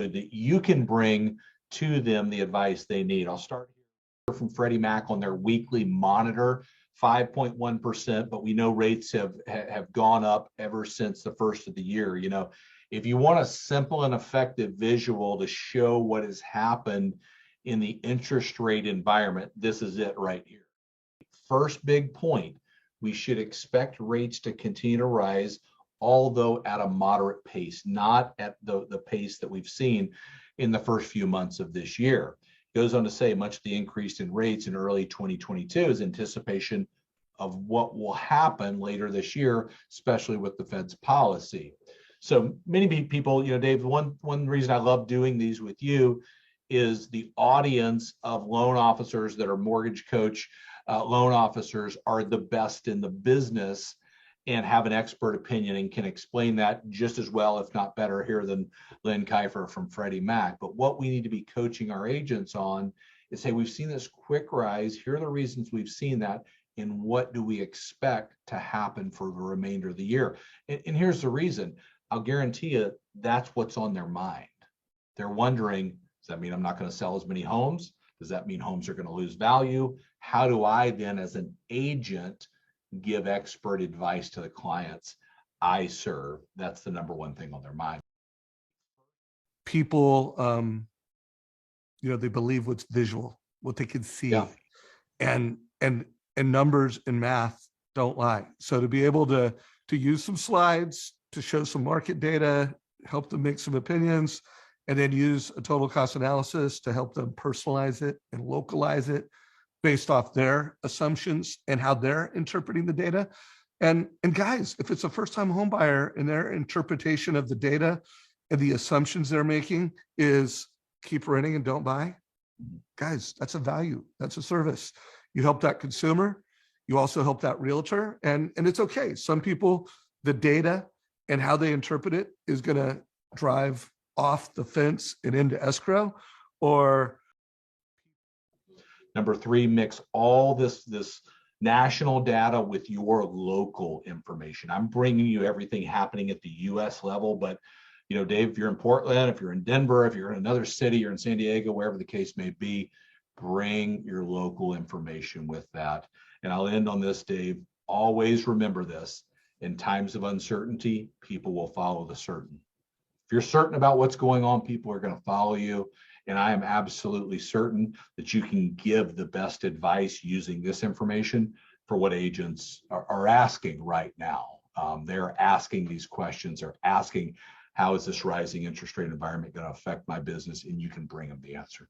that you can bring to them the advice they need. I'll start here from Freddie Mac on their weekly monitor, 5.1%, but we know rates have gone up ever since the first of the year. You know, if you want a simple and effective visual to show what has happened in the interest rate environment, this is it right here. First big point, we should expect rates to continue to rise, although at a moderate pace, not at the pace that we've seen in the first few months of this year. It goes on to say much of the increase in rates in early 2022 is anticipation of what will happen later this year, especially with the Fed's policy. So many people, you know, Dave, one reason I love doing these with you is the audience of loan officers that are mortgage coach loan officers are the best in the business and have an expert opinion and can explain that just as well, if not better, here than Lynn Kiefer from Freddie Mac. But what we need to be coaching our agents on is, say, we've seen this quick rise. Here are the reasons we've seen that, and what do we expect to happen for the remainder of the year? And here's the reason. I'll guarantee you that's what's on their mind. They're wondering, does that mean I'm not going to sell as many homes? Does that mean homes are going to lose value? How do I then, as an agent, give expert advice to the clients I serve? That's the number one thing on their mind. People, you know, they believe what's visual, what they can see, Yeah. and numbers and math don't lie. So to be able to use some slides to show some market data, help them make some opinions, and then use a total cost analysis to help them personalize it and localize it based off their assumptions and how they're interpreting the data. And guys, if it's a first-time home buyer and their interpretation of the data and the assumptions they're making is keep renting and don't buy, guys, that's a value. That's a service. You help that consumer. You also help that realtor. And it's okay. Some people, the data and how they interpret it is going to drive off the fence and into escrow. Or number three, mix all this national data with your local information. I'm bringing you everything happening at the US level, but you know, Dave, if you're in Portland, if you're in Denver, if you're in another city, you're in San Diego, wherever the case may be, bring your local information with that. And I'll end on this, Dave. Always remember this: in times of uncertainty, people will follow the certain. If you're certain about what's going on, people are going to follow you. And I am absolutely certain that you can give the best advice using this information for what agents are asking right now. They're asking these questions. They're asking, how is this rising interest rate environment going to affect my business? And you can bring them the answer.